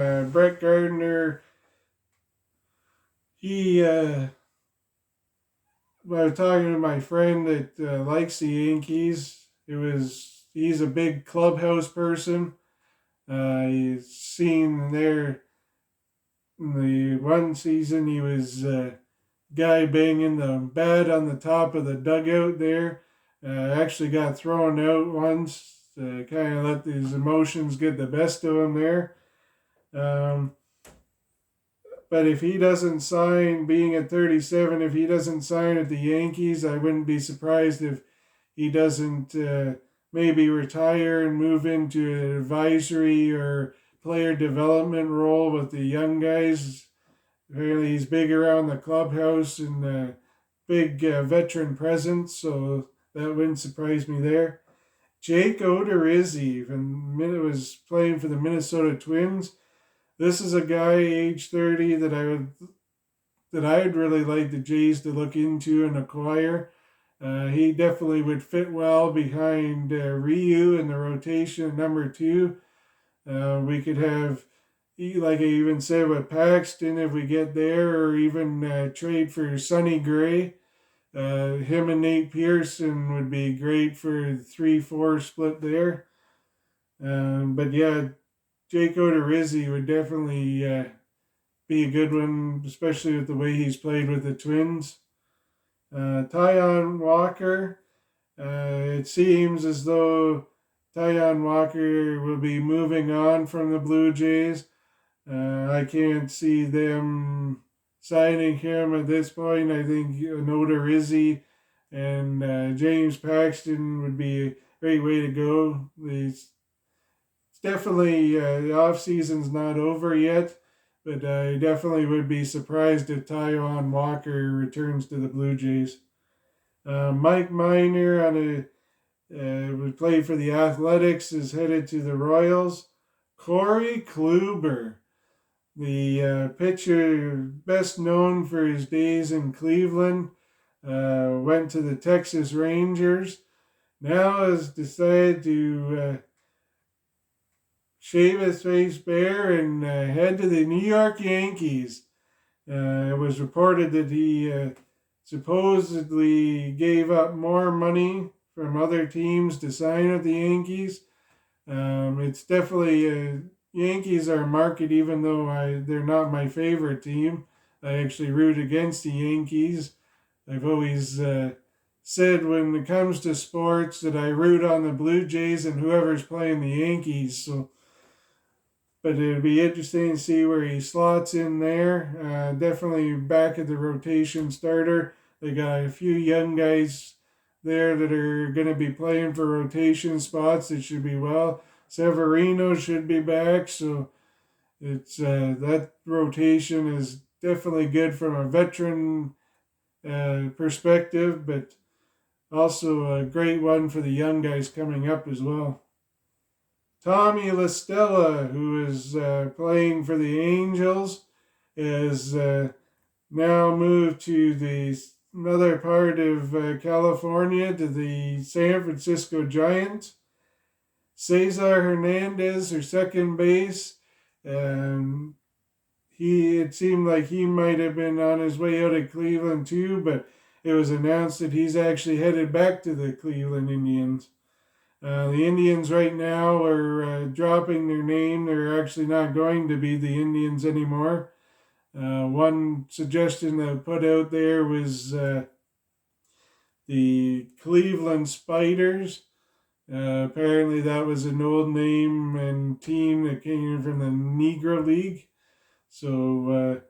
Brett Gardner, I was talking to my friend that likes the Yankees. He's a big clubhouse person. He's seen there in the one season he was guy banging the bat on the top of the dugout there. Actually got thrown out once. Kind of let his emotions get the best of him there. Um, but if he doesn't sign, being at 37, if he doesn't sign at the Yankees, I wouldn't be surprised if he doesn't maybe retire and move into an advisory or player development role with the young guys. Apparently, he's big around the clubhouse and big veteran presence, so that wouldn't surprise me there. Jake Odorizzi was playing for the Minnesota Twins. This is a guy age 30 that I'd really like the Jays to look into and acquire. He definitely would fit well behind Ryu in the rotation at number two. We could have, like I even said with Paxton, if we get there, or even trade for Sonny Gray. Him and Nate Pearson would be great for 3-4 split there. But yeah, Jake Odorizzi would definitely be a good one, especially with the way he's played with the Twins. Taijuan Walker, it seems as though Taijuan Walker will be moving on from the Blue Jays. I can't see them signing him at this point. I think Odorizzi and James Paxton would be a great way to go. It's definitely the off season's not over yet, but I definitely would be surprised if Taijuan Walker returns to the Blue Jays. Mike Minor would play for the Athletics, is headed to the Royals. Corey Kluber, the pitcher best known for his days in Cleveland, went to the Texas Rangers. Now has decided to shave his face bare and head to the New York Yankees. It was reported that he supposedly gave up more money from other teams to sign with the Yankees. It's definitely Yankees are a market, even though they're not my favorite team. I actually root against the Yankees. I've always said when it comes to sports that I root on the Blue Jays and whoever's playing the Yankees. But it'd be interesting to see where he slots in there. Definitely back at the rotation starter. They got a few young guys there that are going to be playing for rotation spots. It should be well. Severino should be back, so it's that rotation is definitely good from a veteran perspective, but also a great one for the young guys coming up as well. Tommy La Stella, who is playing for the Angels, is now moved to the another part of California, to the San Francisco Giants. Cesar Hernandez, her second base, it seemed like he might have been on his way out of Cleveland too, but it was announced that he's actually headed back to the Cleveland Indians. The Indians right now are dropping their name. They're actually not going to be the Indians anymore. One suggestion that put out there was the Cleveland Spiders. Apparently that was an old name and team that came from the Negro League. So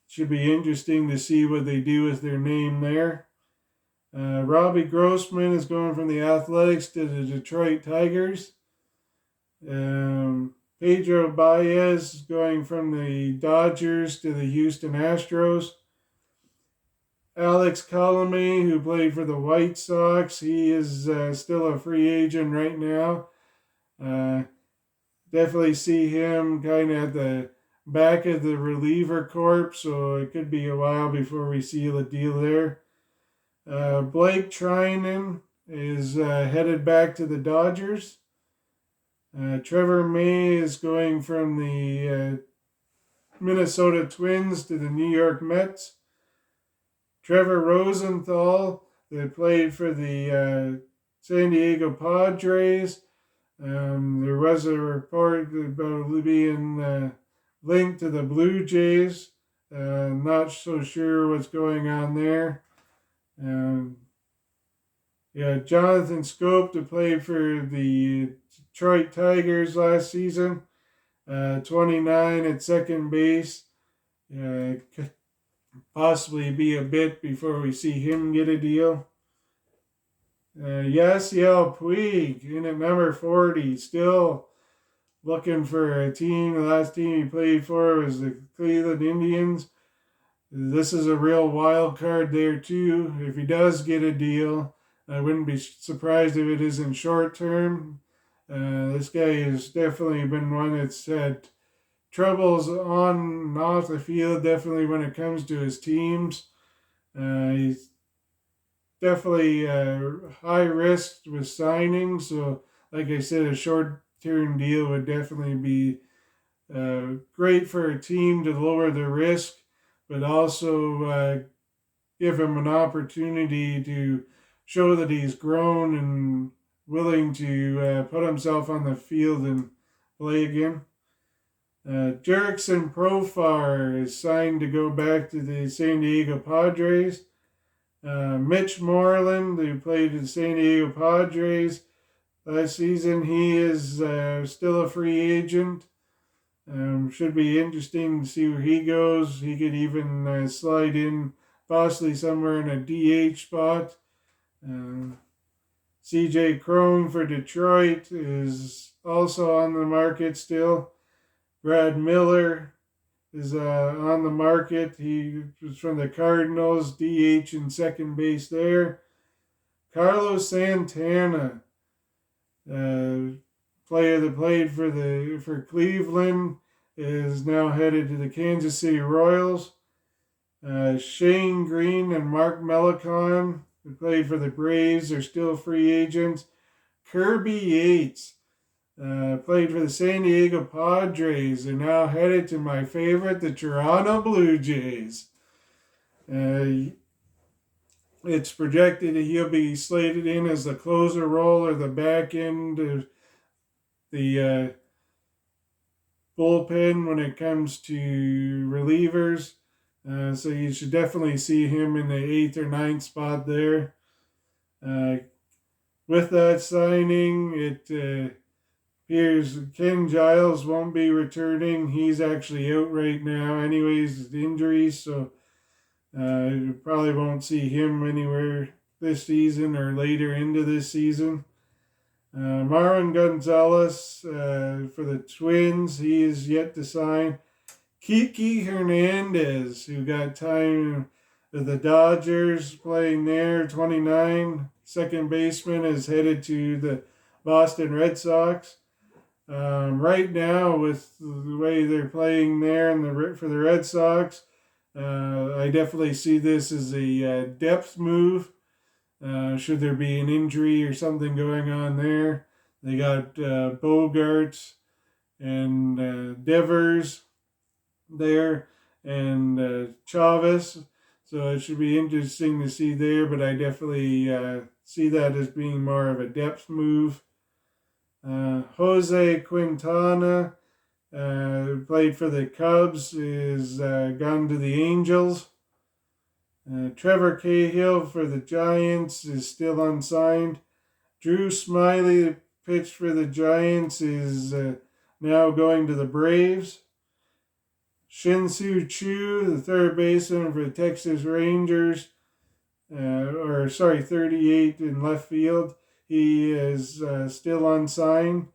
should be interesting to see what they do with their name there. Robbie Grossman is going from the Athletics to the Detroit Tigers. Pedro Baez is going from the Dodgers to the Houston Astros. Alex Colomé, who played for the White Sox, he is still a free agent right now. Definitely see him kind of at the back of the reliever corps, so it could be a while before we seal a deal there. Blake Trinan is headed back to the Dodgers. Trevor May is going from the Minnesota Twins to the New York Mets. Trevor Rosenthal, that played for the San Diego Padres. There was a report about being linked to the Blue Jays. Not so sure what's going on there. Yeah, Jonathan Scope, that played for the Detroit Tigers last season. 29 at second base. Could possibly be a bit before we see him get a deal. Yasiel Puig in at number 40, still looking for a team. The last team he played for was the Cleveland Indians. This is a real wild card there too. If he does get a deal, I wouldn't be surprised if it isn't short term. This guy has definitely been one that's had troubles on and off the field, definitely when it comes to his teams. He's definitely high risk with signing, so like I said, a short-term deal would definitely be great for a team to lower the risk, but also give him an opportunity to show that he's grown and willing to put himself on the field and play again. Jerickson Profar is signed to go back to the San Diego Padres. Mitch Moreland, who played in San Diego Padres last season, he is still a free agent. Should be interesting to see where he goes. He could even slide in possibly somewhere in a DH spot. CJ Cron for Detroit is also on the market still. Brad Miller is on the market. He was from the Cardinals, DH and second base there. Carlos Santana, player that played for Cleveland, is now headed to the Kansas City Royals. Shane Green and Mark Melicon, who played for the Braves, are still free agents. Kirby Yates, played for the San Diego Padres, are now headed to my favorite, the Toronto Blue Jays. It's projected that he'll be slated in as the closer role or the back end of the bullpen when it comes to relievers. So you should definitely see him in the 8th or 9th spot there. With that signing, it appears Ken Giles won't be returning. He's actually out right now anyways, injuries, so you probably won't see him anywhere this season or later into this season. Marwin Gonzalez for the Twins, he is yet to sign. Kiki Hernandez, who got time with the Dodgers playing there, 29, second baseman, is headed to the Boston Red Sox. Right now, with the way they're playing there for the Red Sox, I definitely see this as a depth move. Should there be an injury or something going on there, they got Bogarts and Devers there and Chavez, so it should be interesting to see there, but I definitely see that as being more of a depth move. Jose Quintana, played for the Cubs, is gone to the Angels. Trevor Cahill for the Giants is still unsigned. Drew Smiley, pitched for the Giants, is now going to the Braves. Shin-Soo Choo, the third baseman for the Texas Rangers, 38 in left field, he is still unsigned.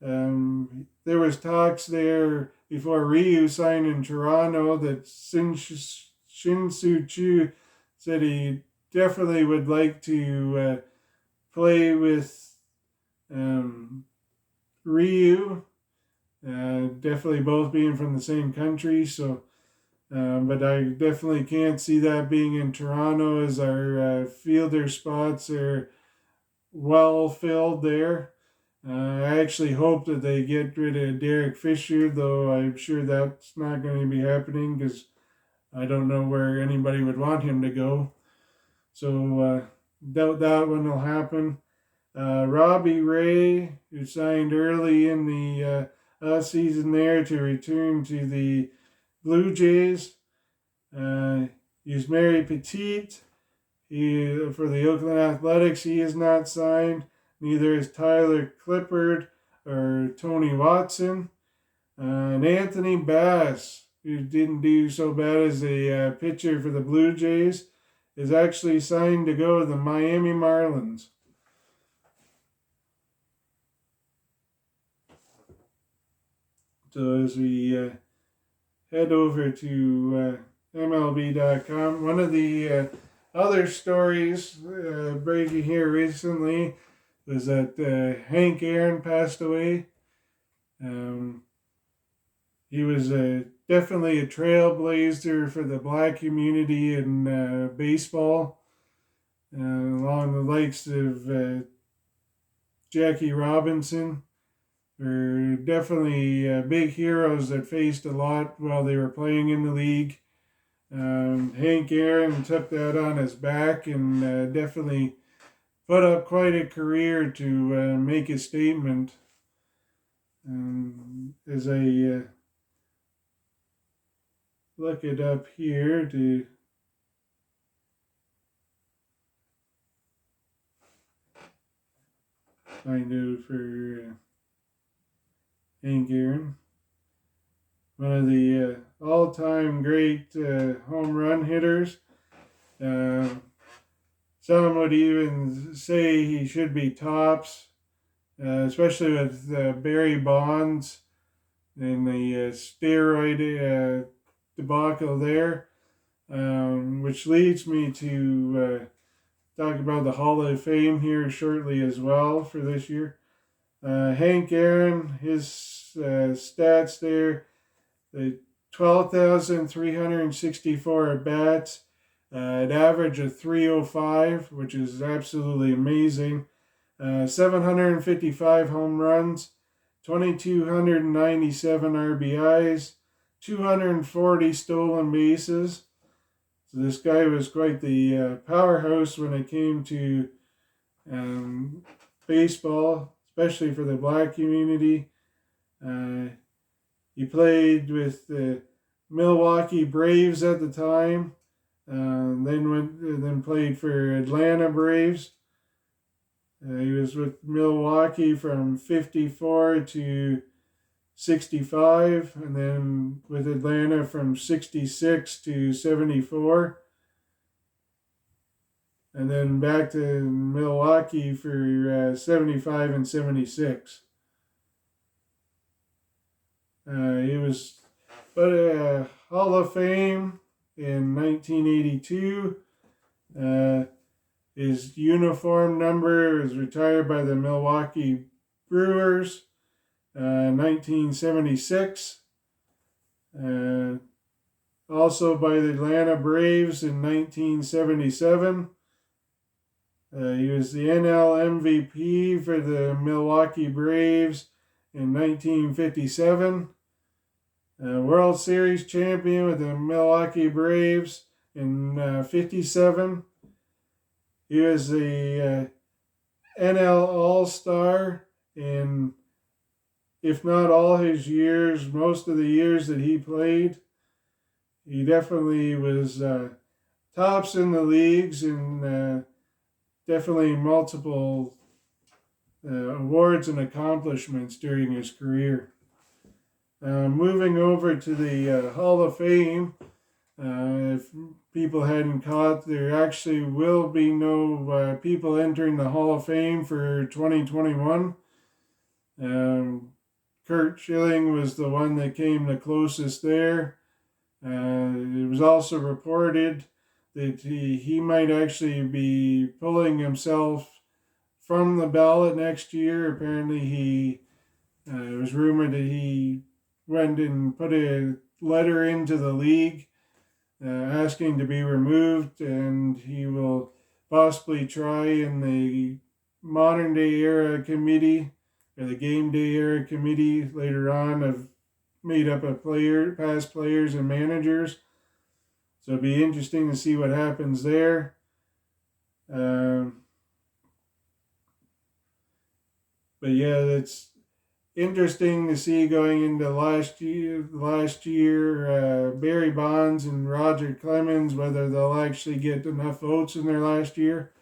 There was talks there before Ryu signed in Toronto that Shin-Soo Choo said he definitely would like to play with Ryu. Definitely both being from the same country, so but I definitely can't see that being in Toronto, as our fielder spots are well filled there. I actually hope that they get rid of Derek Fisher, though I'm sure that's not going to be happening because I don't know where anybody would want him to go. So doubt that one will happen. Robbie Ray, who signed early in the season there to return to the Blue Jays. He's Mary Petite. For the Oakland Athletics, he is not signed. Neither is Tyler Clippard or Tony Watson. And Anthony Bass, who didn't do so bad as a pitcher for the Blue Jays, is actually signed to go to the Miami Marlins. So as we head over to MLB.com, one of the other stories breaking here recently was that Hank Aaron passed away. He was definitely a trailblazer for the black community in baseball, along the likes of Jackie Robinson. Were definitely big heroes that faced a lot while they were playing in the league. Hank Aaron took that on his back and definitely put up quite a career to make a statement. As I look it up here to find out for Hank Aaron. One of the all-time great home run hitters. Some would even say he should be tops, especially with Barry Bonds and the steroid debacle there, which leads me to talk about the Hall of Fame here shortly as well for this year. Hank Aaron, his stats there, the 12,364 at bats, an average of 305, which is absolutely amazing. 755 home runs, 2,297 RBIs, 240 stolen bases. So this guy was quite the powerhouse when it came to baseball, especially for the black community. He played with the Milwaukee Braves at the time, then played for Atlanta Braves. He was with Milwaukee from 54 to 65, and then with Atlanta from 66 to 74. And then back to Milwaukee for 75 and 76. He was put a Hall of Fame in 1982. His uniform number was retired by the Milwaukee Brewers in 1976. Also by the Atlanta Braves in 1977. He was the NL MVP for the Milwaukee Braves in 1957. World Series champion with the Milwaukee Braves in 57. He was the NL All-Star in, if not all his years, most of the years that he played. He definitely was tops in the leagues and definitely multiple awards and accomplishments during his career. Moving over to the Hall of Fame, if people hadn't caught, there actually will be no people entering the Hall of Fame for 2021. Curt Schilling was the one that came the closest there. It was also reported that he might actually be pulling himself from the ballot next year. Apparently it was rumored that he went and put a letter into the league asking to be removed, and he will possibly try in the modern day era committee or the game day era committee later on have made up of past players and managers. So it'll be interesting to see what happens there. But yeah, it's interesting to see going into last year, Barry Bonds and Roger Clemens, whether they'll actually get enough votes in their last year.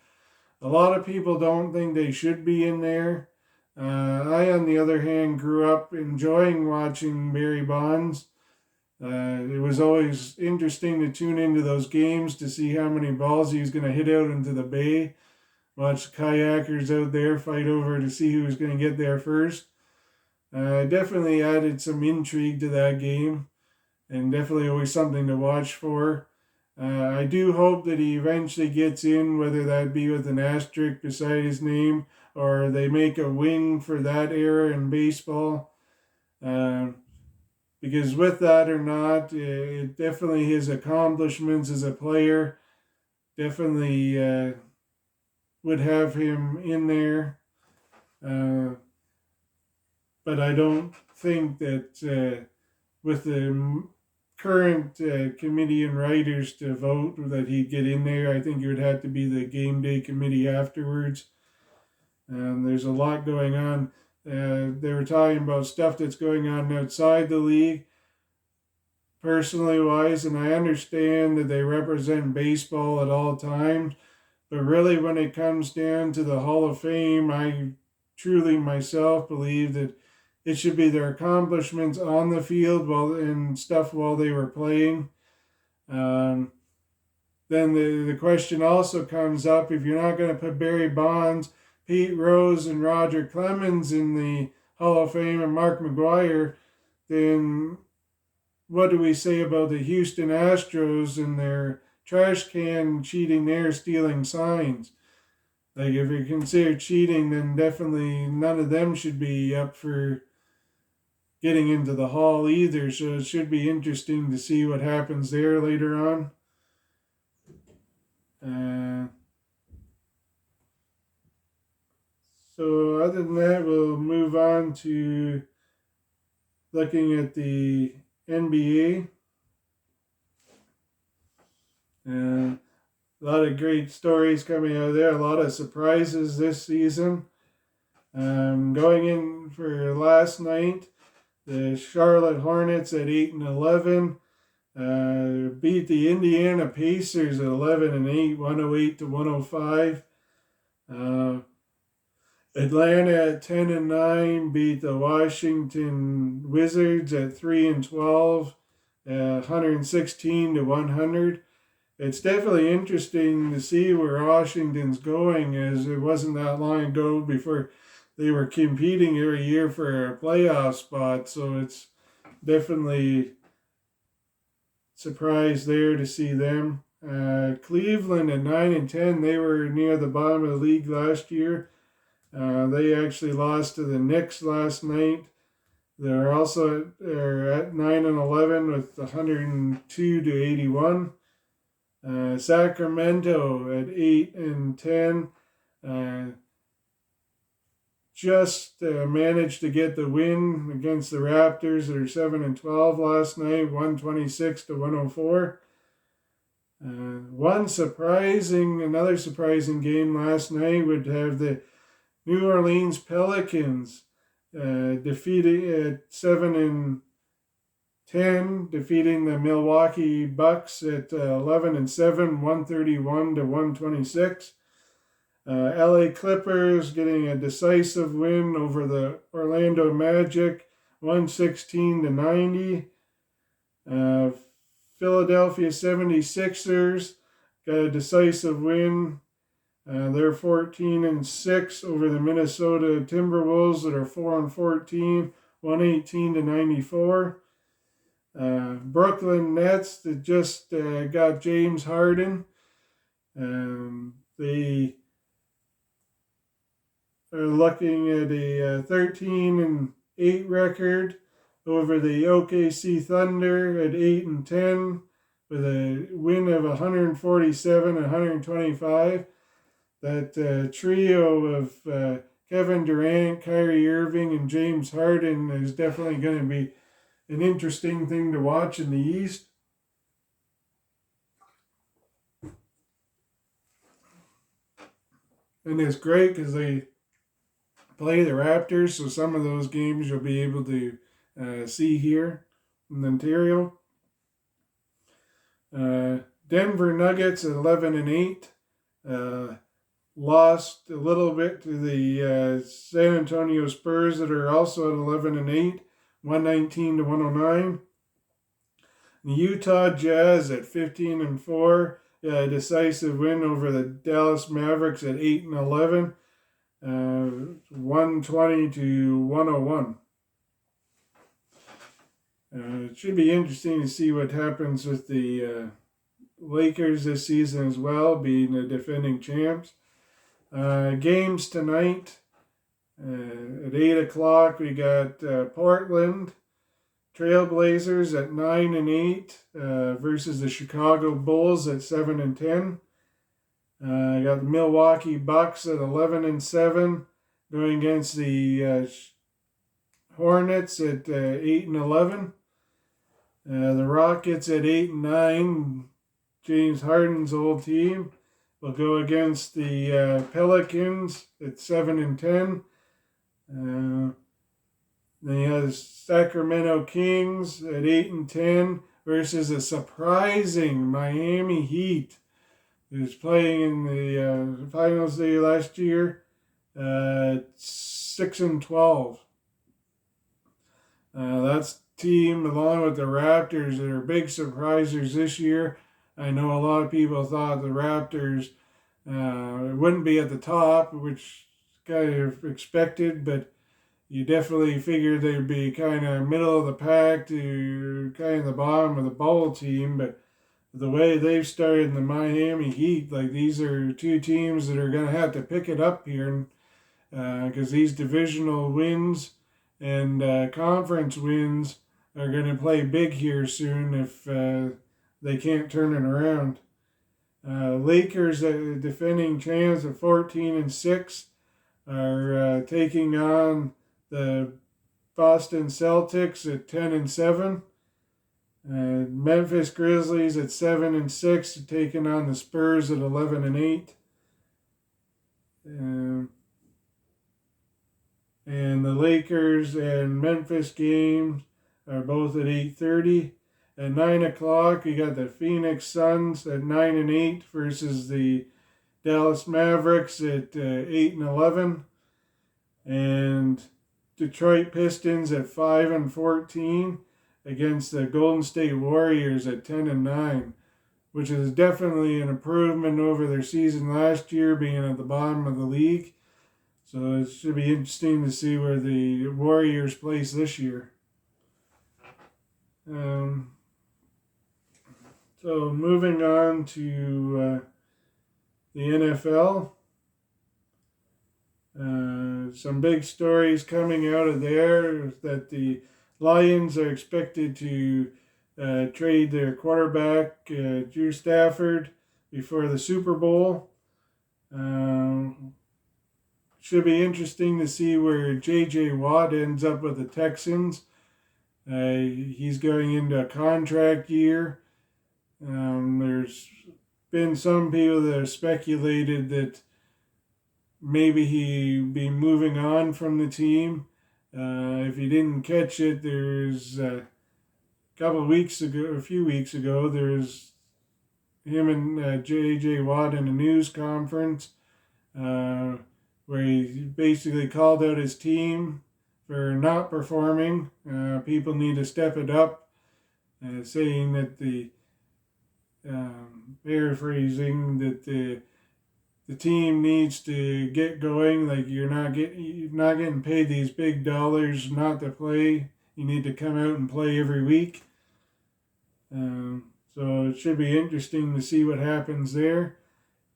A lot of people don't think they should be in there. I, on the other hand, grew up enjoying watching Barry Bonds. It was always interesting to tune into those games to see how many balls he was going to hit out into the bay. Watch kayakers out there fight over to see who was going to get there first. Definitely added some intrigue to that game, and definitely always something to watch for. I do hope that he eventually gets in, whether that be with an asterisk beside his name or they make a wing for that era in baseball. Because with that or not, it definitely his accomplishments as a player definitely would have him in there. But I don't think that with the current committee and writers to vote that he'd get in there. I think it would have to be the game day committee afterwards. And there's a lot going on. They were talking about stuff that's going on outside the league, personally wise, and I understand that they represent baseball at all times. But really, when it comes down to the Hall of Fame, I truly myself believe that it should be their accomplishments on the field and stuff while they were playing. Then the question also comes up, if you're not going to put Barry Bonds, Pete Rose, and Roger Clemens in the Hall of Fame and Mark McGwire, then what do we say about the Houston Astros and their trash can cheating there, stealing signs? Like, if you consider cheating, then definitely none of them should be up for getting into the hall either. So it should be interesting to see what happens there later on. So other than that, we'll move on to looking at the NBA. A lot of great stories coming out of there. A lot of surprises this season. Going in for last night, the Charlotte Hornets at 8-11 beat the Indiana Pacers at 11-8, 108-105. Atlanta at 10-9 beat the Washington Wizards at 3-12, 116-100. It's definitely interesting to see where Washington's going, as it wasn't that long ago before they were competing every year for a playoff spot. So it's definitely surprised there to see them. Cleveland at 9-10, they were near the bottom of the league last year. They actually lost to the Knicks last night. They're also at 9-11 with 102-81. Sacramento at 8-10. Just managed to get the win against the Raptors that are 7-12 last night, 126-104. Another surprising game last night would have the New Orleans Pelicans defeating at 7-10, defeating the Milwaukee Bucks at 11-7, 131-126. LA Clippers getting a decisive win over the Orlando Magic, 116-90. Philadelphia 76ers got a decisive win. They're 14-6 over the Minnesota Timberwolves that are 4-14, 118-94. Brooklyn Nets that just got James Harden. They are looking at a 13-8 record over the OKC Thunder at 8-10 with a win of 147-125. That trio of Kevin Durant, Kyrie Irving, and James Harden is definitely going to be an interesting thing to watch in the East. And it's great because they play the Raptors, so some of those games you'll be able to see here in Ontario. Denver Nuggets at 11-8. Lost a little bit to the San Antonio Spurs that are also at 11-8, 119-109. The Utah Jazz at 15-4, decisive win over the Dallas Mavericks at 8-11, 120-101. It should be interesting to see what happens with the Lakers this season as well, being the defending champs. Games tonight at 8 o'clock. We got Portland Trailblazers at 9-8 versus the Chicago Bulls at 7-10. I got the Milwaukee Bucks at 11-7 going against the Hornets at 8-11. The Rockets at 8-9. James Harden's old team will go against the Pelicans at 7-10. Then he has Sacramento Kings at 8-10 versus a surprising Miami Heat, who's playing in the finals day last year, 6-12. That's team along with the Raptors that are big surprisers this year. I know a lot of people thought the Raptors wouldn't be at the top, which kind of expected, but you definitely figured they'd be kind of middle of the pack to kind of the bottom of the bubble team. But the way they've started in the Miami Heat, like these are two teams that are going to have to pick it up here because these divisional wins and conference wins are going to play big here soon if they can't turn it around. Lakers, defending champs at 14-6, are taking on the Boston Celtics at 10-7. Memphis Grizzlies at 7-6, taking on the Spurs at 11-8. And the Lakers and Memphis games are both at 8:30. At 9 o'clock, we got the Phoenix Suns at 9-8 versus the Dallas Mavericks at 8-11. And Detroit Pistons at 5-14 against the Golden State Warriors at 10-9, which is definitely an improvement over their season last year, being at the bottom of the league. So it should be interesting to see where the Warriors place this year. So moving on to the NFL. Some big stories coming out of there is that the Lions are expected to trade their quarterback, Drew Stafford, before the Super Bowl. Should be interesting to see where J.J. Watt ends up with the Texans. He's going into a contract year. There's been some people that have speculated that maybe he'd be moving on from the team. If you didn't catch it, there's a few weeks ago, there's him and J.J. Watt in a news conference where he basically called out his team for not performing. People need to step it up, saying that paraphrasing, that the team needs to get going. Like you're not getting paid these big dollars not to play. You need to come out and play every week. So it should be interesting to see what happens there.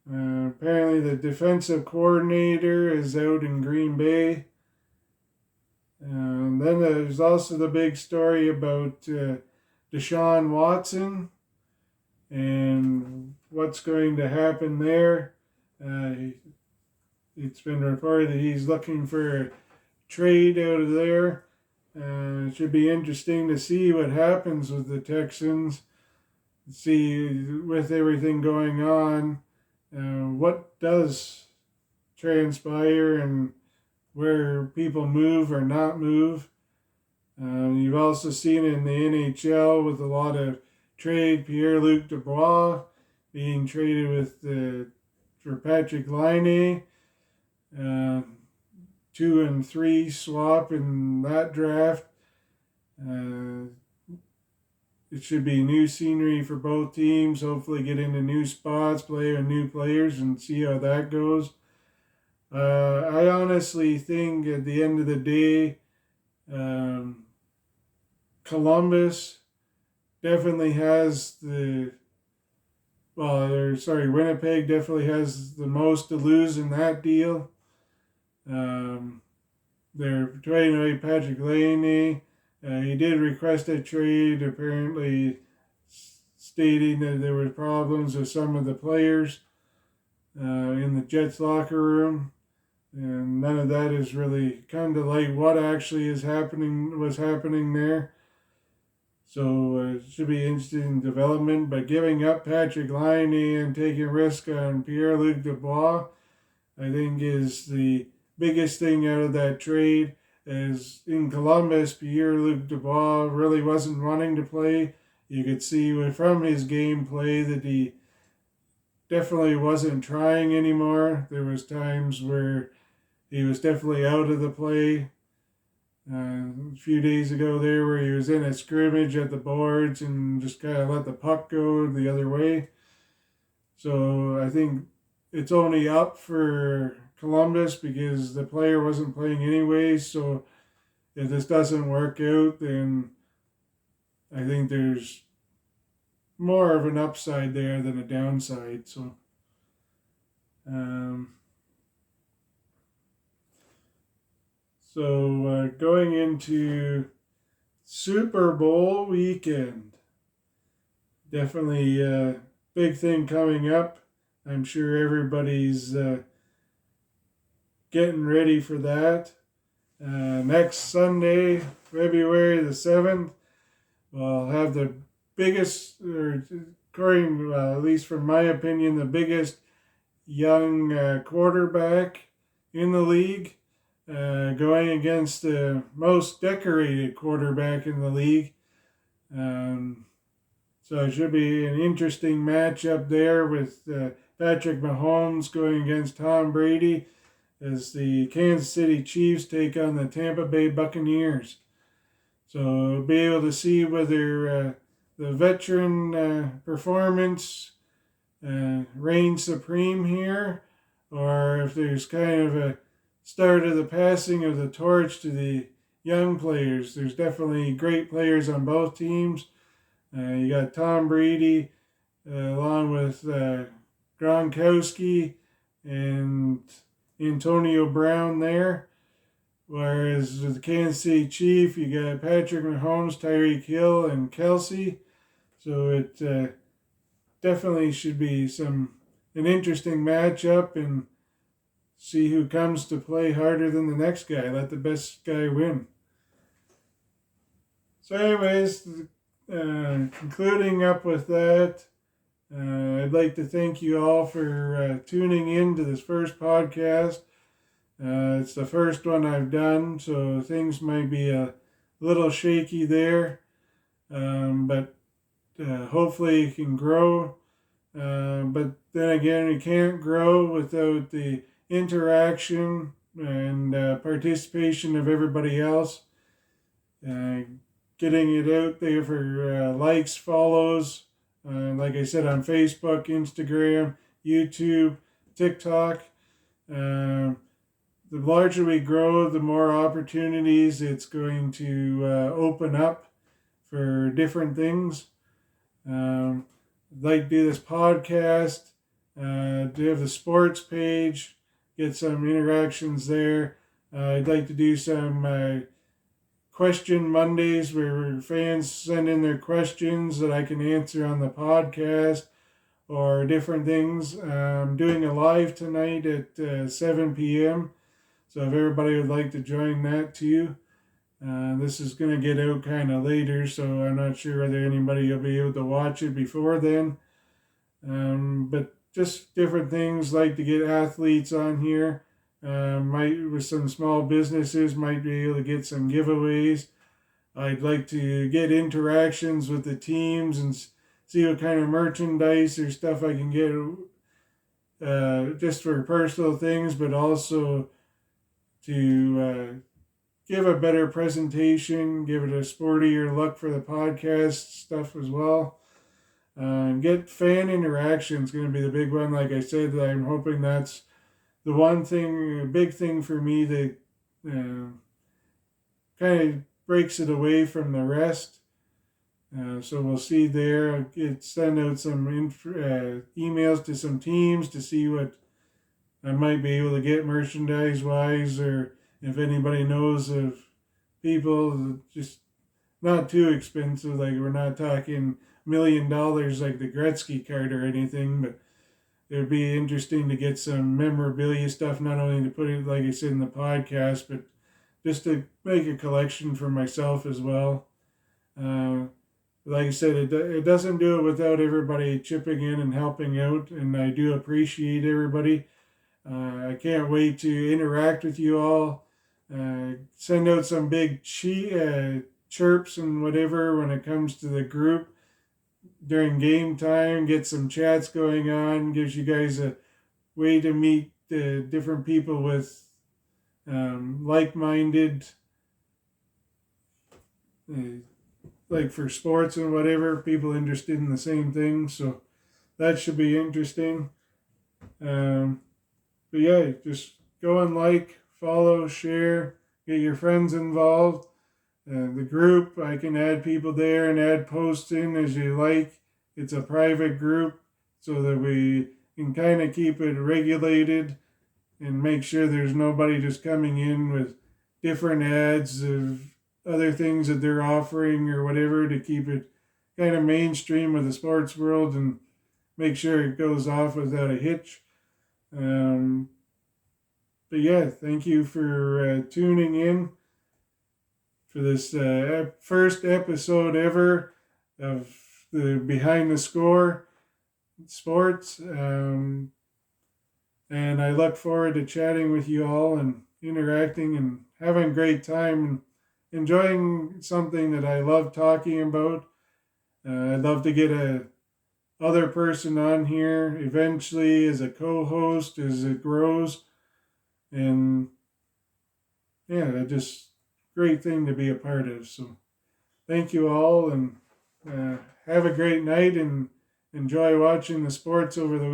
Apparently the defensive coordinator is out in Green Bay. Then there's also the big story about Deshaun Watson and what's going to happen there. it's been reported that he's looking for a trade out of there. It should be interesting to see what happens with the Texans. See, with everything going on, what does transpire and where people move or not move. You've also seen it in the NHL with a lot of trade. Pierre-Luc Dubois being traded for Patrick Laine. 2 and 3 swap in that draft. It should be new scenery for both teams. Hopefully get into new spots, play with new players, and see how that goes. I honestly think at the end of the day, Columbus definitely has Winnipeg definitely has the most to lose in that deal. They're trading away Patrick Laine. He did request a trade, apparently stating that there were problems with some of the players in the Jets locker room. And none of that has really come to light what actually was happening there. So it should be interesting development. But giving up Patrick Laine and taking a risk on Pierre-Luc Dubois, I think is the biggest thing out of that trade. As in Columbus, Pierre-Luc Dubois really wasn't wanting to play. You could see from his gameplay that he definitely wasn't trying anymore. There was times where he was definitely out of the play. A few days ago there where he was in a scrimmage at the boards and just kind of let the puck go the other way. So I think it's only up for Columbus because the player wasn't playing anyways. So if this doesn't work out, then I think there's more of an upside there than a downside. So going into Super Bowl weekend, definitely a big thing coming up. I'm sure everybody's getting ready for that. Next Sunday, February the 7th, we'll have the biggest, or according, at least from my opinion, the biggest young quarterback in the league. Going against the most decorated quarterback in the league. So it should be an interesting matchup there with Patrick Mahomes going against Tom Brady as the Kansas City Chiefs take on the Tampa Bay Buccaneers. So we'll be able to see whether the veteran performance reigns supreme here, or if there's kind of a start of the passing of the torch to the young players. There's definitely great players on both teams. You got Tom Brady along with Gronkowski and Antonio Brown there. Whereas with the Kansas City Chiefs, you got Patrick Mahomes, Tyreek Hill, and Kelsey. So it definitely should be an interesting matchup, and see who comes to play harder than the next guy. Let the best guy win. So anyways, concluding up with that, I'd like to thank you all for tuning in to this first podcast. It's the first one I've done, so things might be a little shaky there, but hopefully it can grow. But then again, we can't grow without the interaction and participation of everybody else. Getting it out there for likes, follows, like I said, on Facebook, Instagram, YouTube, TikTok. The larger we grow, the more opportunities it's going to open up for different things. I'd like to do this podcast, do have the sports page, get some interactions there. I'd like to do some question Mondays where fans send in their questions that I can answer on the podcast, or different things. I'm doing a live tonight at 7 p.m. So if everybody would like to join that too. This is going to get out kind of later, so I'm not sure whether anybody will be able to watch it before then. But just different things, like to get athletes on here. Might with some small businesses might be able to get some giveaways. I'd like to get interactions with the teams and see what kind of merchandise or stuff I can get, just for personal things, but also to give a better presentation, give it a sportier look for the podcast stuff as well. Get fan interaction is going to be the big one. Like I said, I'm hoping that's the one thing, a big thing for me that kind of breaks it away from the rest. So we'll see there. I'll send out some emails to some teams to see what I might be able to get merchandise wise, or if anybody knows of people, just not too expensive. Like we're not talking $1 million like the Gretzky card or anything, but it would be interesting to get some memorabilia stuff, not only to put it, like I said, in the podcast, but just to make a collection for myself as well. Like I said, it doesn't do it without everybody chipping in and helping out, and I do appreciate everybody. I can't wait to interact with you all. Send out some big chirps and whatever when it comes to the group during game time. Get some chats going on. Gives you guys a way to meet different people with like-minded, like for sports and whatever, people interested in the same thing. So that should be interesting. But yeah, just go and like, follow, share, get your friends involved. The group, I can add people there and add posts in as you like. It's a private group so that we can kind of keep it regulated and make sure there's nobody just coming in with different ads of other things that they're offering or whatever, to keep it kind of mainstream with the sports world and make sure it goes off without a hitch. But yeah, thank you for tuning in for this first episode ever of the Behind the Score Sports. And I look forward to chatting with you all and interacting and having a great time and enjoying something that I love talking about. I'd love to get a other person on here eventually as a co-host as it grows. And yeah, just great thing to be a part of. So thank you all, and have a great night and enjoy watching the sports over the